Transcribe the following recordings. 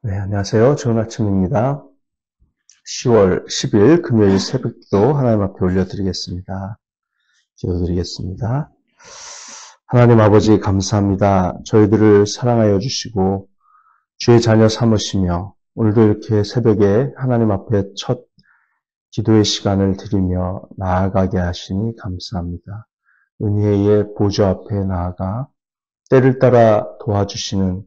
네, 안녕하세요. 좋은 아침입니다. 10월 10일 금요일 새벽기도 하나님 앞에 올려드리겠습니다. 기도드리겠습니다. 하나님 아버지 감사합니다. 저희들을 사랑하여 주시고 주의 자녀 삼으시며 오늘도 이렇게 새벽에 하나님 앞에 첫 기도의 시간을 드리며 나아가게 하시니 감사합니다. 은혜의 보좌 앞에 나아가 때를 따라 도와주시는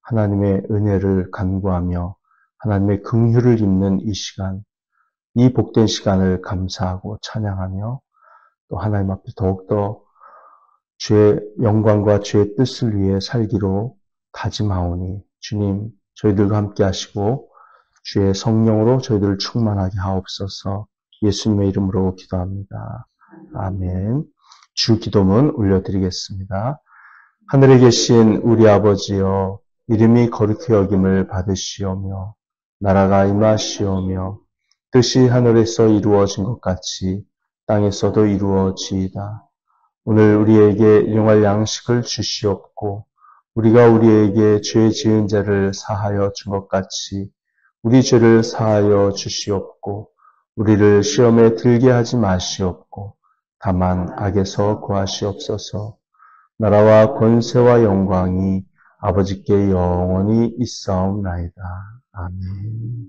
하나님의 은혜를 간구하며 하나님의 긍휼을 입는 이 시간, 이 복된 시간을 감사하고 찬양하며 또 하나님 앞에 더욱더 주의 영광과 주의 뜻을 위해 살기로 다짐하오니 주님 저희들과 함께 하시고 주의 성령으로 저희들을 충만하게 하옵소서. 예수님의 이름으로 기도합니다. 아멘. 주 기도문 올려드리겠습니다. 하늘에 계신 우리 아버지여, 이름이 거룩히 여김을 받으시오며 나라가 임하시오며 뜻이 하늘에서 이루어진 것 같이 땅에서도 이루어지이다. 오늘 우리에게 일용할 양식을 주시옵고 우리가 우리에게 죄 지은 자를 사하여 준 것 같이 우리 죄를 사하여 주시옵고 우리를 시험에 들게 하지 마시옵고 다만 악에서 구하시옵소서. 나라와 권세와 영광이 아버지께 영원히 있사옵나이다. 아멘.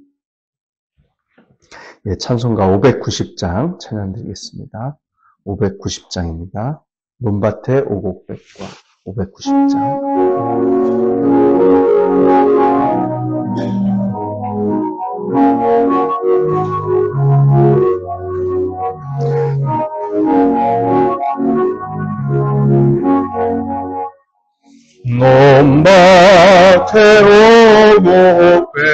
예, 찬송가 590장 찬양드리겠습니다. 590장입니다. 논밭의 오곡백과 590장. 논밭의 오곡백과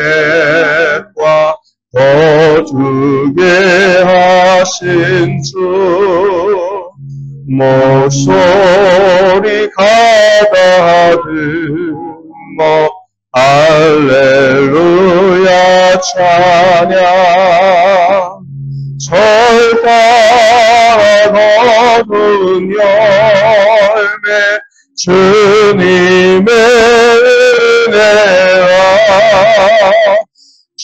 거주게 하신 주 목소리 가다듬어 할렐루야 찬양 철가라 거둔 열매 주님의 은혜라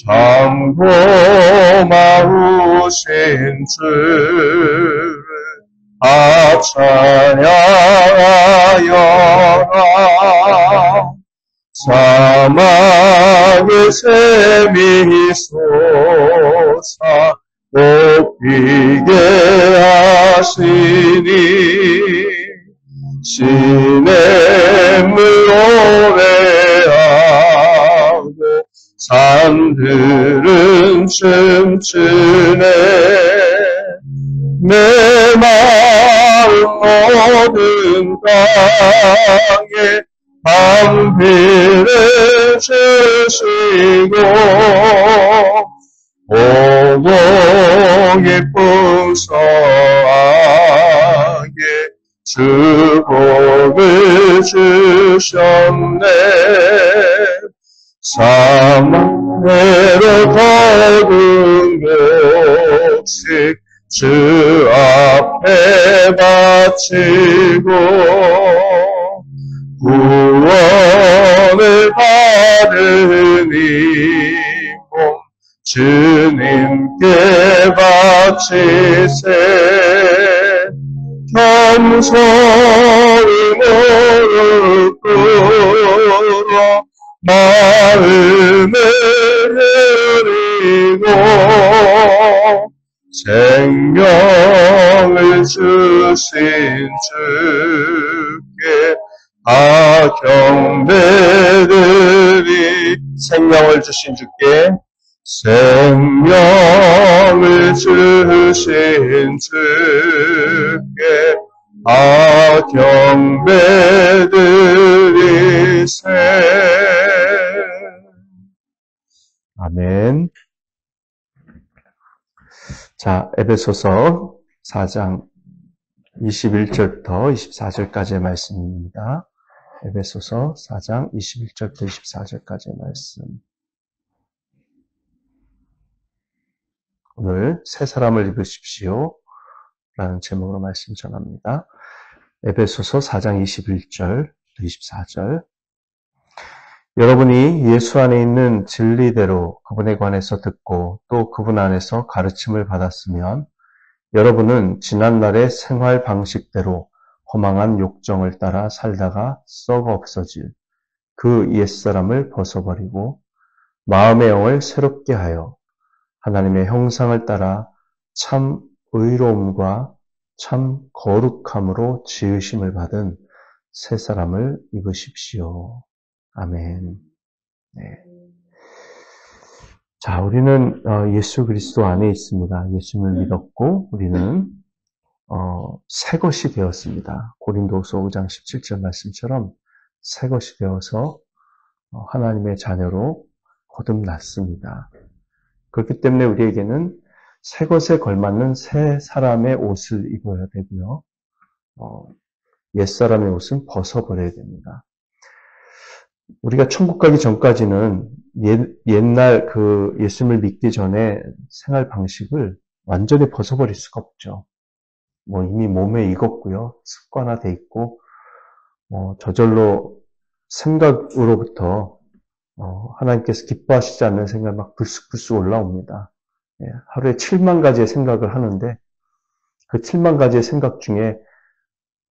참 고마우신 주를 찬양하여라. 사막의 샘이 솟아 꽃피게 하시니 시냇물 노래하고 산들은 춤추네. 내 마음 모든 땅에 방비를 주시고 오곡이 풍성하게 축복을 주셨네. 사막으로 거둔 곡식 주 앞에 바치고 구원을 받으니 몸 주님께 바치세. 겸손히 무릎 꿇어 마음을 드리고 생명을 주신 주께 경배드리. 생명을 주신 주께 생명을 주신 주께 경배드리세. 아멘. 자, 에베소서 4장 21절부터 24절까지의 말씀입니다. 에베소서 4장 21절부터 24절까지의 말씀. 오늘 새 사람을 입으십시오 라는 제목으로 말씀 전합니다. 에베소서 4장 21절 24절. 여러분이 예수 안에 있는 진리대로 그분에 관해서 듣고 또 그분 안에서 가르침을 받았으면 여러분은 지난날의 생활 방식대로 허망한 욕정을 따라 살다가 썩어 없어질 그 옛사람을 벗어버리고 마음의 영을 새롭게 하여 하나님의 형상을 따라 참 의로움과 참 거룩함으로 지으심을 받은 새 사람을 입으십시오. 아멘. 네. 자, 우리는 예수 그리스도 안에 있습니다. 예수님을 믿었고 우리는 새 것이 되었습니다. 고린도후서 5장 17절 말씀처럼 새 것이 되어서 하나님의 자녀로 거듭났습니다. 그렇기 때문에 우리에게는 새 것에 걸맞는 새 사람의 옷을 입어야 되고요. 옛사람의 옷은 벗어버려야 됩니다. 우리가 천국 가기 전까지는 옛날 그 예수님을 믿기 전에 생활 방식을 완전히 벗어버릴 수가 없죠. 이미 몸에 익었고요. 습관화돼 있고, 저절로 생각으로부터, 하나님께서 기뻐하시지 않는 생각이 막 불쑥불쑥 올라옵니다. 예, 하루에 7만 가지의 생각을 하는데, 그 7만 가지의 생각 중에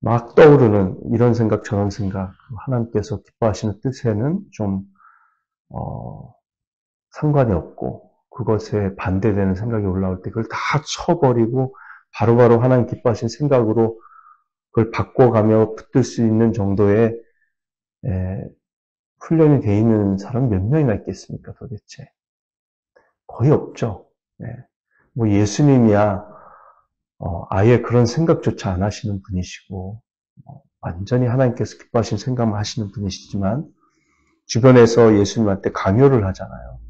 막 떠오르는 이런 생각, 저런 생각, 하나님께서 기뻐하시는 뜻에는 좀, 상관이 없고, 그것에 반대되는 생각이 올라올 때 그걸 다 쳐버리고, 바로바로 하나님 기뻐하시는 생각으로 그걸 바꿔가며 붙들 수 있는 정도의 훈련이 돼 있는 사람이 몇 명이나 있겠습니까, 도대체? 거의 없죠. 예수님이야, 아예 그런 생각조차 안 하시는 분이시고, 완전히 하나님께서 기뻐하시는 생각만 하시는 분이시지만, 주변에서 예수님한테 강요를 하잖아요.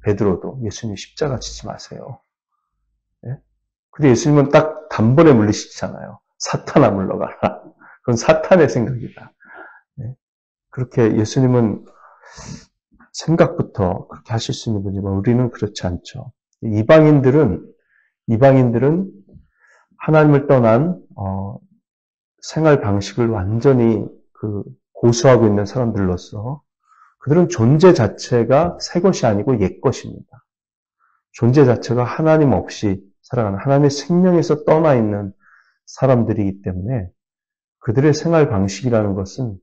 베드로도 예수님 십자가 지지 마세요. 근데 예수님은 딱 단번에 물리시잖아요. 사탄아 물러가라. 그건 사탄의 생각이다. 그렇게 예수님은 생각부터 그렇게 하실 수 있는 분이지만 우리는 그렇지 않죠. 이방인들은 하나님을 떠난 생활 방식을 완전히 고수하고 있는 사람들로서 그들은 존재 자체가 새 것이 아니고 옛 것입니다. 존재 자체가 하나님 없이 살아가는 하나님의 생명에서 떠나 있는 사람들이기 때문에 그들의 생활 방식이라는 것은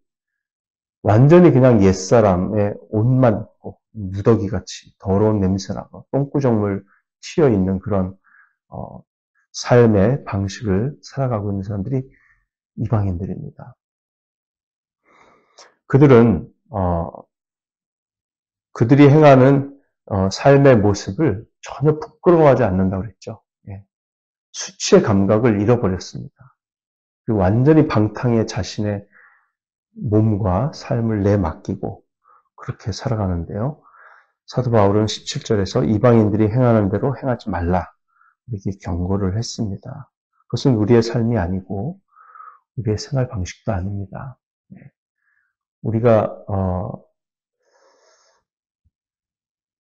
완전히 그냥 옛사람의 옷만 입고 무더기같이 더러운 냄새나고 똥구정물 튀어있는 그런 삶의 방식을 살아가고 있는 사람들이 이방인들입니다. 그들은 그들이 행하는 삶의 모습을 전혀 부끄러워하지 않는다고 그랬죠. 수치의 감각을 잃어버렸습니다. 그리고 완전히 방탕에 자신의 몸과 삶을 내맡기고 그렇게 살아가는데요. 사도 바울은 17절에서 이방인들이 행하는 대로 행하지 말라 이렇게 경고를 했습니다. 그것은 우리의 삶이 아니고 우리의 생활 방식도 아닙니다. 우리가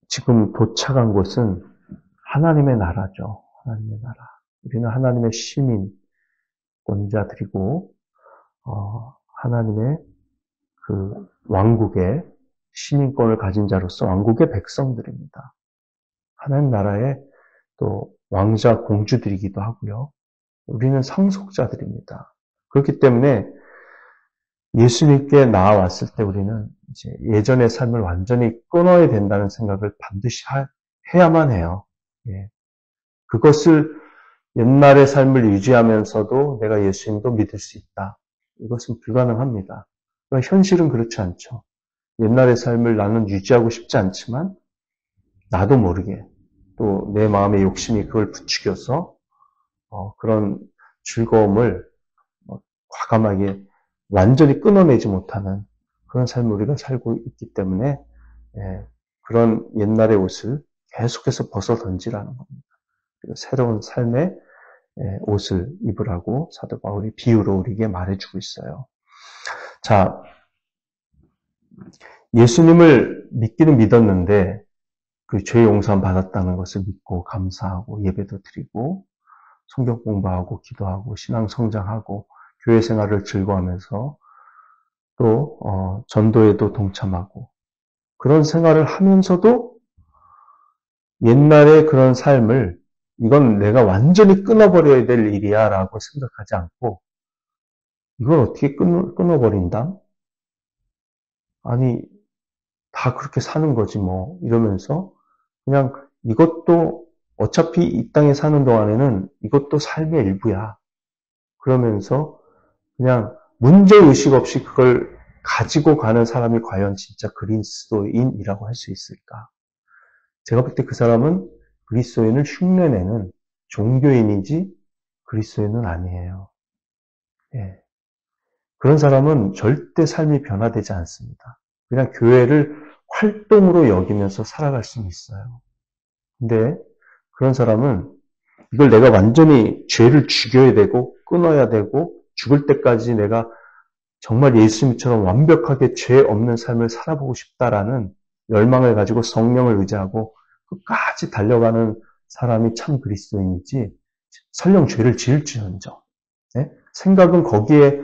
지금 도착한 곳은 하나님의 나라죠. 하나님의 나라. 우리는 하나님의 시민권자들이고 하나님의 그 왕국의 시민권을 가진 자로서 왕국의 백성들입니다. 하나님 나라의 또 왕자 공주들이기도 하고요. 우리는 상속자들입니다. 그렇기 때문에 예수님께 나아왔을 때 우리는 이제 예전의 삶을 완전히 끊어야 된다는 생각을 반드시 해야만 해요. 그것을 옛날의 삶을 유지하면서도 내가 예수님도 믿을 수 있다. 이것은 불가능합니다. 그러니까 현실은 그렇지 않죠. 옛날의 삶을 나는 유지하고 싶지 않지만 나도 모르게 또 내 마음의 욕심이 그걸 부추겨서 그런 즐거움을 과감하게 완전히 끊어내지 못하는 그런 삶을 우리가 살고 있기 때문에 그런 옛날의 옷을 계속해서 벗어 던지라는 겁니다. 그리고 새로운 삶의 옷을 입으라고 사도 바울이 비유로 우리에게 말해주고 있어요. 자, 예수님을 믿기는 믿었는데 그 죄 용서함 받았다는 것을 믿고 감사하고 예배도 드리고 성경 공부하고 기도하고 신앙 성장하고 교회 생활을 즐거워하면서 또 전도에도 동참하고 그런 생활을 하면서도 옛날의 그런 삶을 이건 내가 완전히 끊어버려야 될 일이야 라고 생각하지 않고 이걸 어떻게 끊어버린다? 아니, 다 그렇게 사는 거지 뭐 이러면서 그냥 이것도 어차피 이 땅에 사는 동안에는 이것도 삶의 일부야. 그러면서 그냥 문제의식 없이 그걸 가지고 가는 사람이 과연 진짜 그리스도인이라고 할 수 있을까? 제가 볼 때 그 사람은 그리스도인을 흉내내는 종교인이지 그리스도인은 아니에요. 예. 그런 사람은 절대 삶이 변화되지 않습니다. 그냥 교회를 활동으로 여기면서 살아갈 수는 있어요. 근데 그런 사람은 이걸 내가 완전히 죄를 죽여야 되고 끊어야 되고 죽을 때까지 내가 정말 예수님처럼 완벽하게 죄 없는 삶을 살아보고 싶다라는 열망을 가지고 성령을 의지하고 끝까지 달려가는 사람이 참 그리스도인이지 설령 죄를 지을지언정 네? 생각은 거기에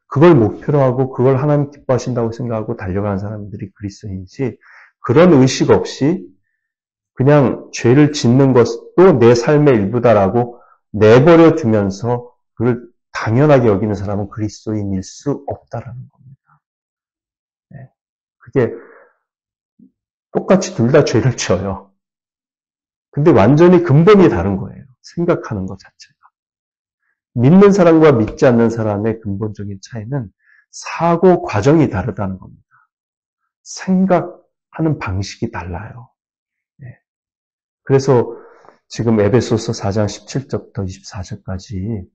그걸 목표로 하고 그걸 하나님 기뻐하신다고 생각하고 달려가는 사람들이 그리스도인이지 그런 의식 없이 그냥 죄를 짓는 것도 내 삶의 일부다라고 내버려 두면서 그걸 당연하게 여기는 사람은 그리스도인일 수 없다라는 겁니다. 네. 그게 똑같이 둘 다 죄를 지어요. 근데 완전히 근본이 다른 거예요. 생각하는 것 자체가. 믿는 사람과 믿지 않는 사람의 근본적인 차이는 사고 과정이 다르다는 겁니다. 생각하는 방식이 달라요. 네. 그래서 지금 에베소서 4장 17절부터 24절까지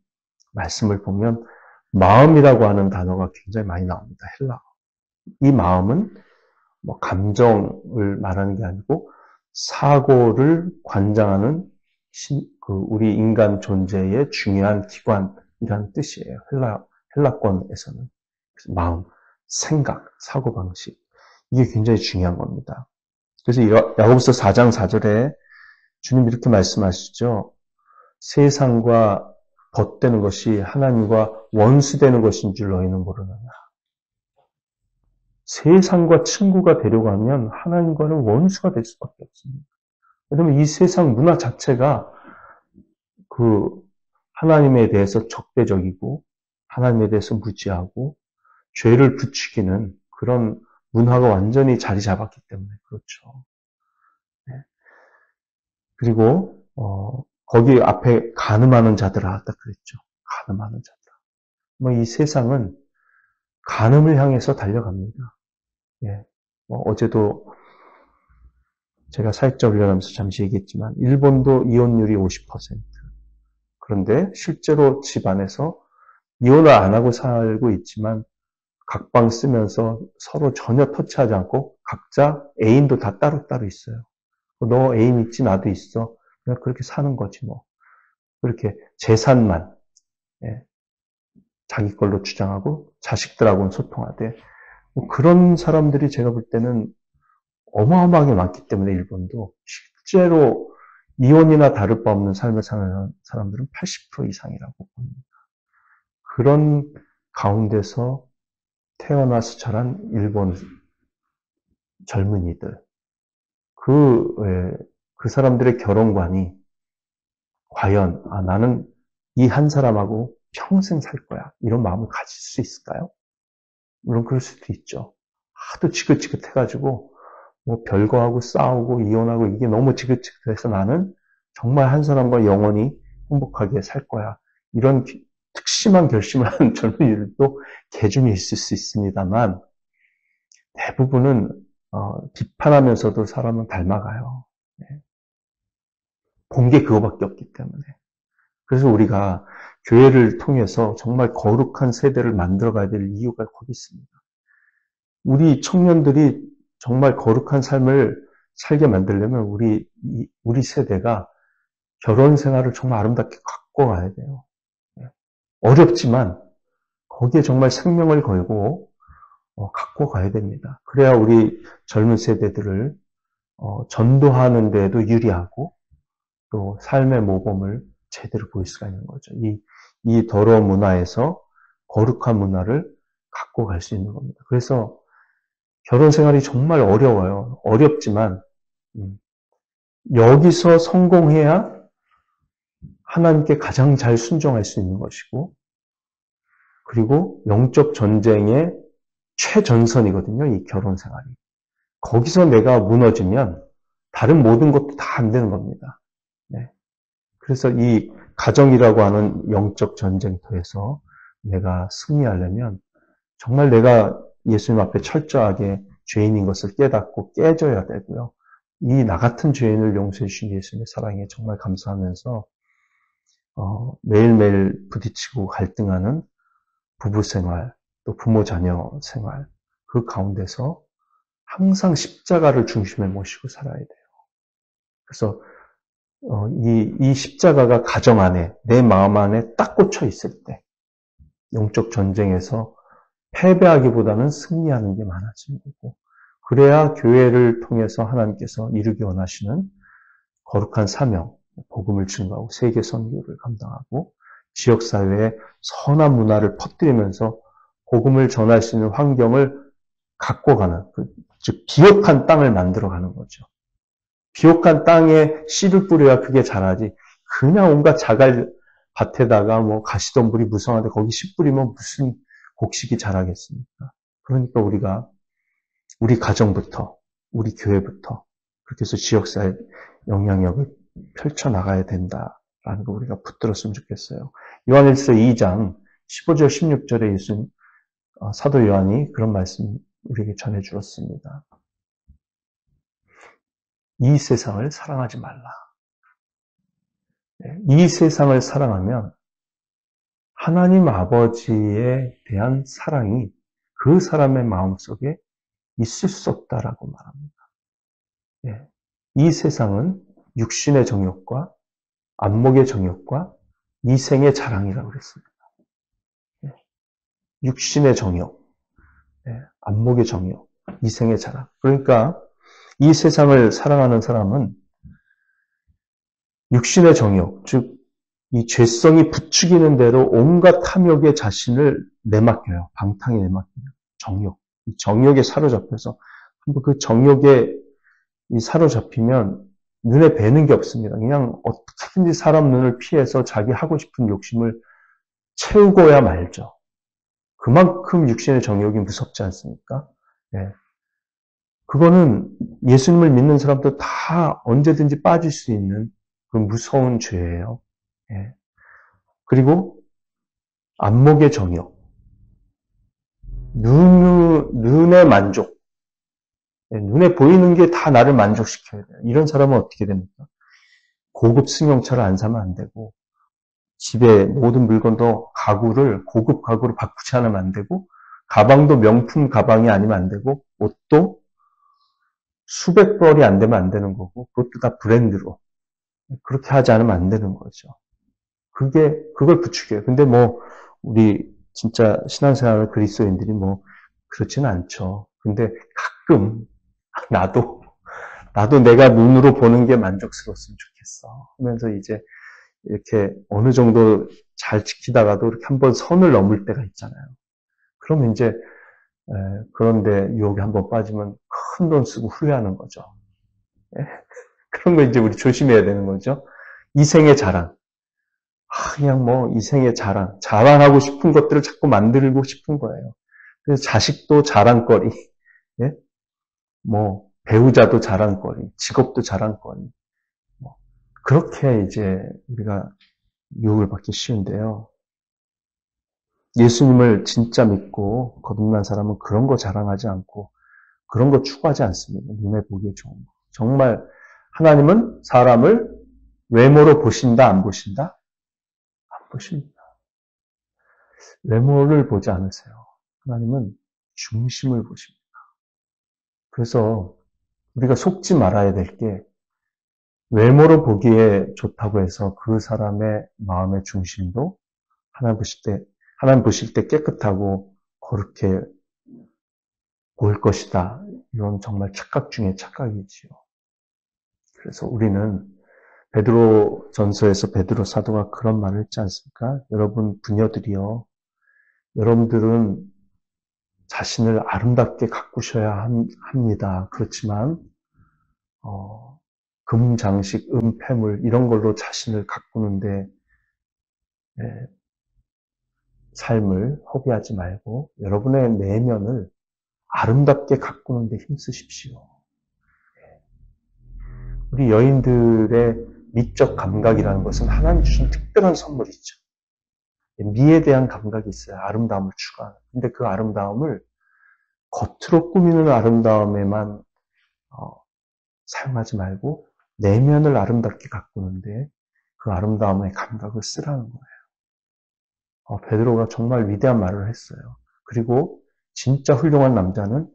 말씀을 보면 마음이라고 하는 단어가 굉장히 많이 나옵니다. 헬라어. 이 마음은 뭐 감정을 말하는 게 아니고 사고를 관장하는 우리 인간 존재의 중요한 기관이라는 뜻이에요. 헬라권에서는. 그래서 마음, 생각, 사고방식. 이게 굉장히 중요한 겁니다. 그래서 야고보서 4장 4절에 주님 이렇게 말씀하시죠. 세상과 벗되는 것이 하나님과 원수되는 것인 줄 너희는 모르느냐. 세상과 친구가 되려고 하면 하나님과는 원수가 될 수밖에 없습니다. 왜냐하면 이 세상 문화 자체가 그 하나님에 대해서 적대적이고 하나님에 대해서 무지하고 죄를 부추기는 그런 문화가 완전히 자리 잡았기 때문에 그렇죠. 네. 그리고 거기 앞에 간음하는 자들아 딱 그랬죠. 간음하는 자들아. 뭐 이 세상은 간음을 향해서 달려갑니다. 예. 어제도 제가 사역자 훈련하면서 잠시 얘기했지만 일본도 이혼율이 50%. 그런데 실제로 집안에서 이혼을 안 하고 살고 있지만 각방 쓰면서 서로 전혀 터치하지 않고 각자 애인도 다 따로따로 있어요. 너 애인 있지 나도 있어. 그냥 그렇게 사는 거지 뭐. 그렇게 재산만 예, 자기 걸로 주장하고 자식들하고는 소통하되 뭐 그런 사람들이 제가 볼 때는 어마어마하게 많기 때문에 일본도 실제로 이혼이나 다를 바 없는 삶을 사는 사람들은 80% 이상이라고 봅니다. 그런 가운데서 태어나서 자란 일본 젊은이들, 그 사람들의 결혼관이 과연 나는 이 한 사람하고 평생 살 거야 이런 마음을 가질 수 있을까요? 물론 그럴 수도 있죠. 하도 지긋지긋해가지고 뭐 별거하고 싸우고 이혼하고 이게 너무 지긋지긋해서 나는 정말 한 사람과 영원히 행복하게 살 거야. 이런 특심한 결심을 하는 젊은이들도 개중에 있을 수 있습니다만 대부분은 비판하면서도 사람은 닮아가요. 네. 본 게 그거밖에 없기 때문에. 그래서 우리가 교회를 통해서 정말 거룩한 세대를 만들어가야 될 이유가 거기 있습니다. 우리 청년들이 정말 거룩한 삶을 살게 만들려면 우리 세대가 결혼 생활을 정말 아름답게 갖고 가야 돼요. 어렵지만 거기에 정말 생명을 걸고 갖고 가야 됩니다. 그래야 우리 젊은 세대들을 전도하는 데에도 유리하고 또 삶의 모범을 제대로 보일 수가 있는 거죠. 이 더러운 문화에서 거룩한 문화를 갖고 갈 수 있는 겁니다. 그래서 결혼 생활이 정말 어려워요. 어렵지만 여기서 성공해야 하나님께 가장 잘 순종할 수 있는 것이고, 그리고 영적 전쟁의 최전선이거든요, 이 결혼 생활이. 거기서 내가 무너지면 다른 모든 것도 다 안 되는 겁니다. 네. 그래서 이 가정이라고 하는 영적 전쟁터에서 내가 승리하려면 정말 내가 예수님 앞에 철저하게 죄인인 것을 깨닫고 깨져야 되고요. 이 나 같은 죄인을 용서해 주신 예수님의 사랑에 정말 감사하면서 매일매일 부딪히고 갈등하는 부부 생활, 또 부모 자녀 생활, 그 가운데서 항상 십자가를 중심에 모시고 살아야 돼요. 그래서 이 십자가가 가정 안에, 내 마음 안에 딱 꽂혀 있을 때 영적 전쟁에서 패배하기보다는 승리하는 게 많아지는 거고, 그래야 교회를 통해서 하나님께서 이루기 원하시는 거룩한 사명, 복음을 증거하고 세계 선교를 감당하고 지역사회에 선한 문화를 퍼뜨리면서 복음을 전할 수 있는 환경을 갖고 가는, 즉 비옥한 땅을 만들어가는 거죠. 비옥한 땅에 씨를 뿌려야 그게 자라지, 그냥 온갖 자갈 밭에다가 뭐 가시덤불이 무성한데 거기 씨 뿌리면 무슨 곡식이 자라겠습니까? 그러니까 우리가 우리 가정부터, 우리 교회부터 그렇게 해서 지역사회 영향력을 펼쳐나가야 된다라는 거 우리가 붙들었으면 좋겠어요. 요한일서 2장 15절 16절에 예수님, 사도 요한이 그런 말씀 우리에게 전해주었습니다. 이 세상을 사랑하지 말라. 이 세상을 사랑하면 하나님 아버지에 대한 사랑이 그 사람의 마음속에 있을 수 없다라고 말합니다. 이 세상은 육신의 정욕과 안목의 정욕과 이생의 자랑이라고 그랬습니다. 육신의 정욕, 안목의 정욕, 이생의 자랑. 그러니까 이 세상을 사랑하는 사람은 육신의 정욕, 즉 이 죄성이 부추기는 대로 온갖 탐욕에 자신을 내맡겨요. 방탕에 내맡겨요. 정욕. 이 정욕에 사로잡혀서 한번 그 정욕에 사로잡히면 눈에 뵈는 게 없습니다. 그냥 어떻게든지 사람 눈을 피해서 자기 하고 싶은 욕심을 채우고야 말죠. 그만큼 육신의 정욕이 무섭지 않습니까? 네. 그거는 예수님을 믿는 사람도 다 언제든지 빠질 수 있는 그 무서운 죄예요. 네. 그리고 안목의 정욕, 눈의 만족, 눈에 보이는 게 다 나를 만족시켜야 돼요. 이런 사람은 어떻게 됩니까? 고급 승용차를 안 사면 안 되고, 집에 모든 물건도 고급 가구로 바꾸지 않으면 안 되고, 가방도 명품 가방이 아니면 안 되고, 옷도 수백 벌이 안 되면 안 되는 거고, 그것도 다 브랜드로. 그렇게 하지 않으면 안 되는 거죠. 그걸 부추겨요. 근데 우리 진짜 신앙생활 그리스도인들이 그렇지는 않죠. 근데 가끔, 나도 내가 눈으로 보는 게 만족스러웠으면 좋겠어. 하면서 이제 이렇게 어느 정도 잘 지키다가도 이렇게 한번 선을 넘을 때가 있잖아요. 그러면 이제, 그런데 유혹에 한번 빠지면 큰 돈 쓰고 후회하는 거죠. 그런 거 이제 우리 조심해야 되는 거죠. 이생의 자랑. 그냥 이생의 자랑하고 싶은 것들을 자꾸 만들고 싶은 거예요. 그래서 자식도 자랑거리, 예? 배우자도 자랑거리, 직업도 자랑거리. 그렇게 이제 우리가 유혹을 받기 쉬운데요. 예수님을 진짜 믿고 거듭난 사람은 그런 거 자랑하지 않고 그런 거 추구하지 않습니다. 눈에 보기에 좋은 거. 정말 하나님은 사람을 외모로 보신다, 안 보신다? 안 보십니다. 외모를 보지 않으세요. 하나님은 중심을 보십니다. 그래서 우리가 속지 말아야 될 게 외모로 보기에 좋다고 해서 그 사람의 마음의 중심도 하나님 보실 때 깨끗하고 거룩해 보일 것이다. 이건 정말 착각 중에 착각이지요. 그래서 우리는 베드로 전서에서 베드로 사도가 그런 말을 했지 않습니까? 여러분 부녀들이요. 여러분들은 자신을 아름답게 가꾸셔야 합니다. 그렇지만 금, 장식, 폐물 이런 걸로 자신을 가꾸는데 삶을 허비하지 말고 여러분의 내면을 아름답게 가꾸는 데 힘쓰십시오. 우리 여인들의 미적 감각이라는 것은 하나님 주신 특별한 선물이죠. 미에 대한 감각이 있어요. 아름다움을 추구하는. 근데 그 아름다움을 겉으로 꾸미는 아름다움에만 사용하지 말고 내면을 아름답게 가꾸는데 그 아름다움의 감각을 쓰라는 거예요. 베드로가 정말 위대한 말을 했어요. 그리고 진짜 훌륭한 남자는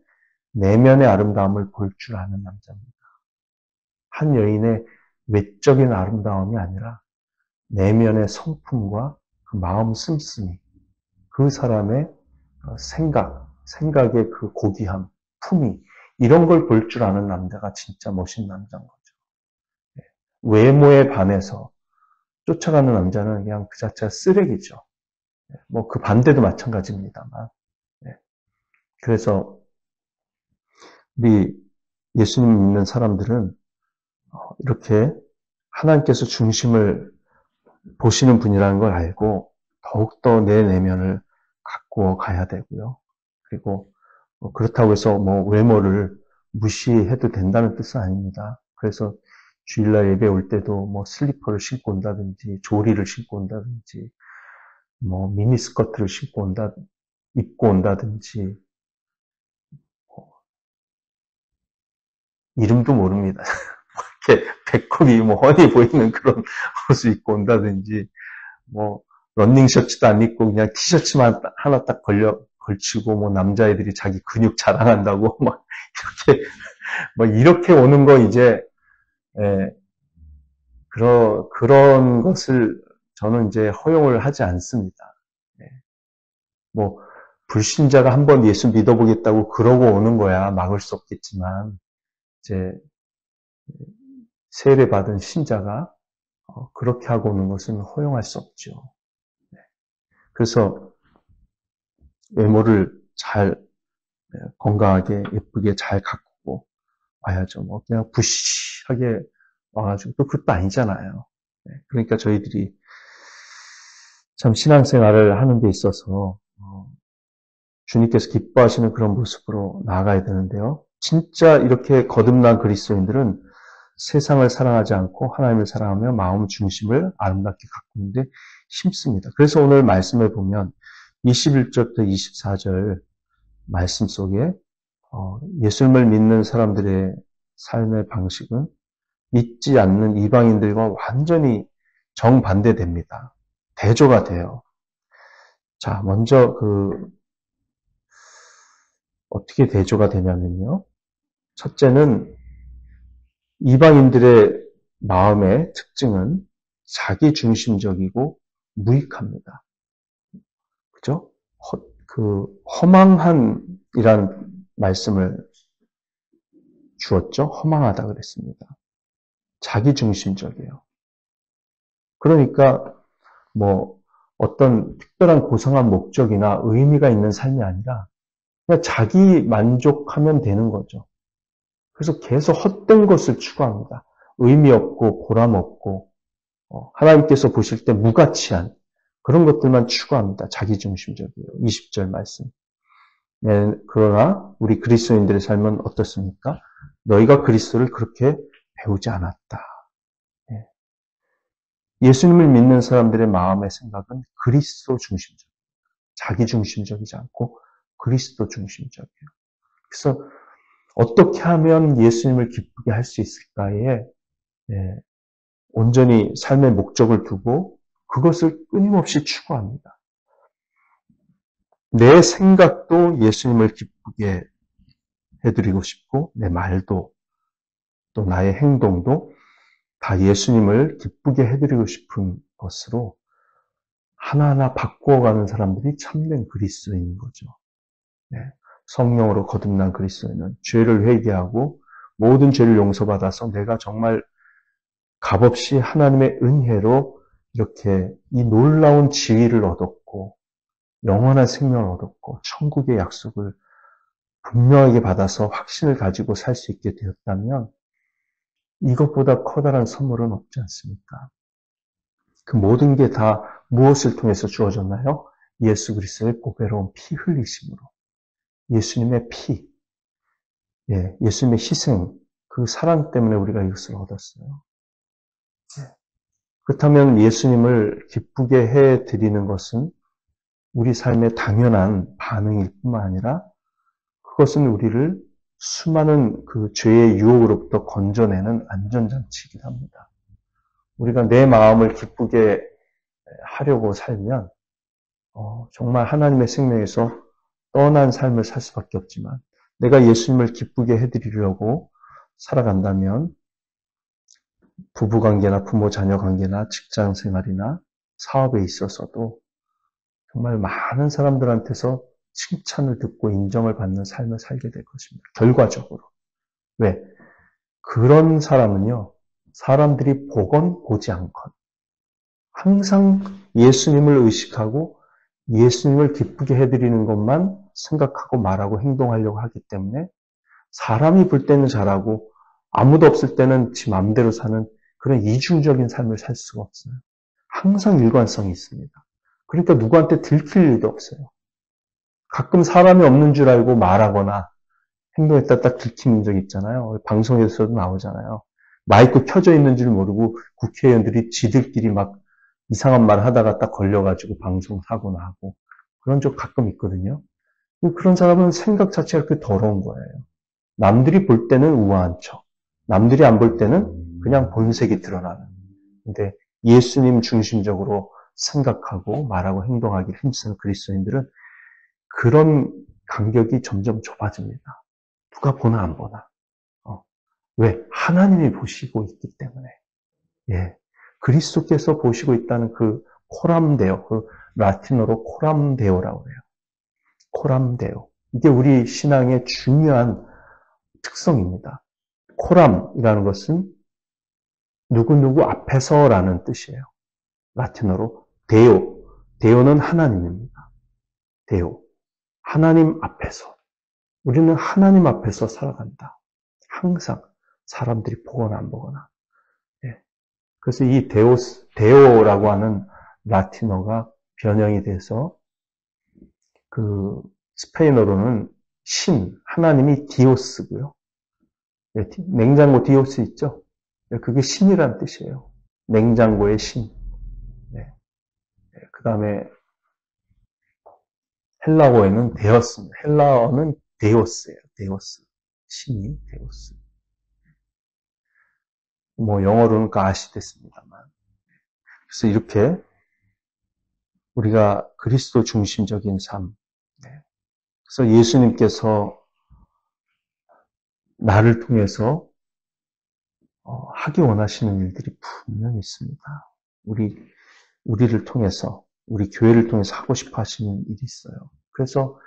내면의 아름다움을 볼 줄 아는 남자입니다. 한 여인의 외적인 아름다움이 아니라 내면의 성품과 그 마음 씀씀이, 그 사람의 생각의 그 고귀함, 품위, 이런 걸 볼 줄 아는 남자가 진짜 멋있는 남자인 거죠. 외모에 반해서 쫓아가는 남자는 그냥 그 자체가 쓰레기죠. 뭐 그 반대도 마찬가지입니다만. 그래서 우리 예수님 믿는 사람들은 이렇게 하나님께서 중심을 보시는 분이라는 걸 알고 더욱더 내 내면을 가꾸어 가야 되고요. 그리고 그렇다고 해서 뭐 외모를 무시해도 된다는 뜻은 아닙니다. 그래서 주일날 예배 올 때도 뭐 슬리퍼를 신고 온다든지 조리를 신고 온다든지 뭐 미니스커트를 입고 온다든지 이름도 모릅니다. 이렇게 배꼽이 뭐 훤히 보이는 그런 옷을 입고 온다든지 뭐 러닝 셔츠도 안 입고 그냥 티셔츠만 하나 딱 걸치고 뭐 남자애들이 자기 근육 자랑한다고 막 이렇게 오는 거 이제 그런 것을 저는 이제 허용을 하지 않습니다. 뭐 불신자가 한번 예수 믿어보겠다고 그러고 오는 거야 막을 수 없겠지만 이제 세례 받은 신자가 그렇게 하고 오는 것은 허용할 수 없죠. 그래서 외모를 잘 건강하게 예쁘게 잘 가꾸고 와야죠. 뭐 그냥 부시하게 와가지고 또 그것도 아니잖아요. 그러니까 저희들이 참 신앙생활을 하는 데 있어서 주님께서 기뻐하시는 그런 모습으로 나아가야 되는데요. 진짜 이렇게 거듭난 그리스도인들은 세상을 사랑하지 않고 하나님을 사랑하며 마음 중심을 아름답게 가꾸는데 힘씁니다. 그래서 오늘 말씀에 보면 21절부터 24절 말씀 속에 예수님을 믿는 사람들의 삶의 방식은 믿지 않는 이방인들과 완전히 정반대됩니다. 대조가 돼요. 자, 먼저 어떻게 대조가 되냐면요. 첫째는 이방인들의 마음의 특징은 자기중심적이고 무익합니다. 그죠? 허망한이란 말씀을 주었죠. 허망하다 그랬습니다. 자기중심적이에요. 그러니까 뭐 어떤 특별한 고상한 목적이나 의미가 있는 삶이 아니라 그냥 자기 만족하면 되는 거죠. 그래서 계속 헛된 것을 추구합니다. 의미 없고 보람 없고 하나님께서 보실 때 무가치한 그런 것들만 추구합니다. 자기중심적이에요. 20절 말씀. 네, 그러나 우리 그리스도인들의 삶은 어떻습니까? 너희가 그리스도를 그렇게 배우지 않았다. 네. 예수님을 믿는 사람들의 마음의 생각은 그리스도 중심적, 자기 중심적이지 않고 그리스도 중심적이에요. 그래서 어떻게 하면 예수님을 기쁘게 할 수 있을까에 온전히 삶의 목적을 두고 그것을 끊임없이 추구합니다. 내 생각도 예수님을 기쁘게 해드리고 싶고 내 말도 또 나의 행동도 다 예수님을 기쁘게 해드리고 싶은 것으로 하나하나 바꾸어가는 사람들이 참된 그리스도인인 거죠. 네. 성령으로 거듭난 그리스도인은 죄를 회개하고 모든 죄를 용서받아서 내가 정말 값없이 하나님의 은혜로 이렇게 이 놀라운 지위를 얻었고 영원한 생명을 얻었고 천국의 약속을 분명하게 받아서 확신을 가지고 살 수 있게 되었다면 이것보다 커다란 선물은 없지 않습니까? 그 모든 게 다 무엇을 통해서 주어졌나요? 예수 그리스도의 보배로운 피 흘리심으로. 예수님의 피, 예수님의 희생, 그 사랑 때문에 우리가 이것을 얻었어요. 그렇다면 예수님을 기쁘게 해드리는 것은 우리 삶의 당연한 반응일 뿐만 아니라 그것은 우리를 수많은 그 죄의 유혹으로부터 건져내는 안전장치이기도 합니다. 우리가 내 마음을 기쁘게 하려고 살면 정말 하나님의 생명에서 떠난 삶을 살 수밖에 없지만 내가 예수님을 기쁘게 해드리려고 살아간다면 부부관계나 부모-자녀 관계나 직장생활이나 사업에 있어서도 정말 많은 사람들한테서 칭찬을 듣고 인정을 받는 삶을 살게 될 것입니다. 결과적으로. 왜? 그런 사람은요, 사람들이 보건 보지 않건 항상 예수님을 의식하고 예수님을 기쁘게 해드리는 것만 생각하고 말하고 행동하려고 하기 때문에 사람이 볼 때는 잘하고 아무도 없을 때는 지 마음대로 사는 그런 이중적인 삶을 살 수가 없어요. 항상 일관성이 있습니다. 그러니까 누구한테 들킬 일도 없어요. 가끔 사람이 없는 줄 알고 말하거나 행동했다 딱 들키는 적 있잖아요. 방송에서도 나오잖아요. 마이크 켜져 있는 줄 모르고 국회의원들이 지들끼리 막 이상한 말 하다가 딱 걸려가지고 방송 사고 나고 그런 적 가끔 있거든요. 그런 사람은 생각 자체가 그렇게 더러운 거예요. 남들이 볼 때는 우아한 척, 남들이 안 볼 때는 그냥 본색이 드러나는. 근데 예수님 중심적으로 생각하고 말하고 행동하기를 힘쓰는 그리스도인들은 그런 간격이 점점 좁아집니다. 누가 보나 안 보나. 왜? 하나님이 보시고 있기 때문에. 예. 그리스도께서 보시고 있다는 그 코람데오, 그 라틴어로 코람데오라고 해요. 코람데오. 이게 우리 신앙의 중요한 특성입니다. 코람이라는 것은 누구누구 앞에서라는 뜻이에요. 라틴어로 데오. 데오는 하나님입니다. 데오. 하나님 앞에서. 우리는 하나님 앞에서 살아간다. 항상 사람들이 보거나 안 보거나. 예. 그래서 이 데오라고 하는 라틴어가 변형이 돼서 그 스페인어로는 신, 하나님이 디오스고요. 예, 냉장고 디오스 있죠? 예, 그게 신이란 뜻이에요. 냉장고의 신. 네. 그 다음에 헬라어에는 데어스입니다. 헬라어는 데오스예요. 데오스. 신이 데오스. 뭐 영어로는 가시 됐습니다만. 그래서 이렇게 우리가 그리스도 중심적인 삶. 그래서 예수님께서 나를 통해서 하기 원하시는 일들이 분명히 있습니다. 우리를 통해서, 우리 교회를 통해서 하고 싶어 하시는 일이 있어요. 그래서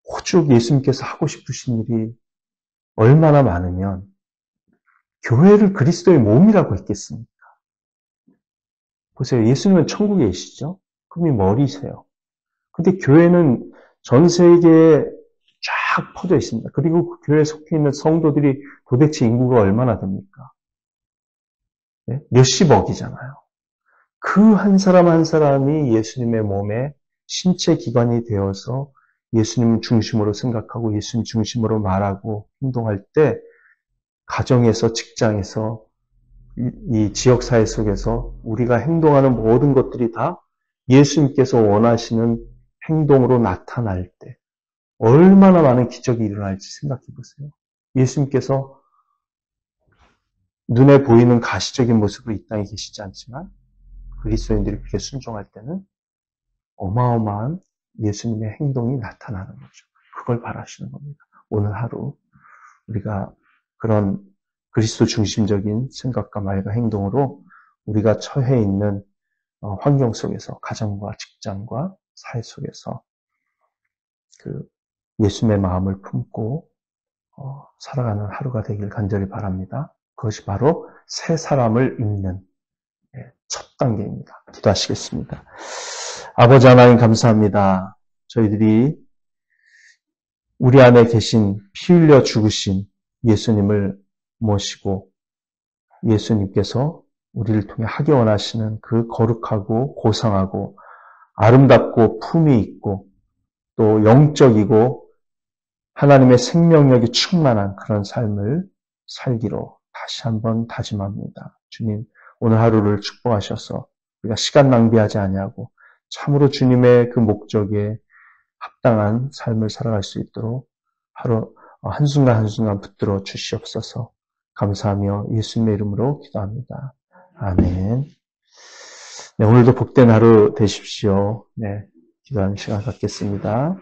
오죽 예수님께서 하고 싶으신 일이 얼마나 많으면 교회를 그리스도의 몸이라고 했겠습니까? 보세요. 예수님은 천국에 계시죠? 그분이 머리세요. 근데 교회는 전 세계에 쫙 퍼져 있습니다. 그리고 그 교회에 속해 있는 성도들이 도대체 인구가 얼마나 됩니까? 네? 몇십억이잖아요. 그 한 사람 한 사람이 예수님의 몸에 신체 기관이 되어서 예수님 중심으로 생각하고 예수님 중심으로 말하고 행동할 때 가정에서 직장에서 이 지역사회 속에서 우리가 행동하는 모든 것들이 다 예수님께서 원하시는 행동으로 나타날 때 얼마나 많은 기적이 일어날지 생각해 보세요. 예수님께서 눈에 보이는 가시적인 모습으로 이 땅에 계시지 않지만 그리스도인들이 그렇게 순종할 때는 어마어마한 예수님의 행동이 나타나는 거죠. 그걸 바라시는 겁니다. 오늘 하루 우리가 그런 그리스도 중심적인 생각과 말과 행동으로 우리가 처해 있는 환경 속에서 가정과 직장과 사회 속에서 그 예수님의 마음을 품고 살아가는 하루가 되길 간절히 바랍니다. 그것이 바로 새 사람을 입는 첫 단계입니다. 기도하시겠습니다. 아버지 하나님 감사합니다. 저희들이 우리 안에 계신 피 흘려 죽으신 예수님을 모시고 예수님께서 우리를 통해 하기 원하시는 그 거룩하고 고상하고 아름답고 품위 있고 또 영적이고 하나님의 생명력이 충만한 그런 삶을 살기로 다시 한번 다짐합니다. 주님, 오늘 하루를 축복하셔서 우리가 시간 낭비하지 아니하고 참으로 주님의 그 목적에 합당한 삶을 살아갈 수 있도록 하루 한순간 한순간 붙들어 주시옵소서. 감사하며 예수님의 이름으로 기도합니다. 아멘. 네, 오늘도 복된 하루 되십시오. 네, 기도하는 시간 갖겠습니다.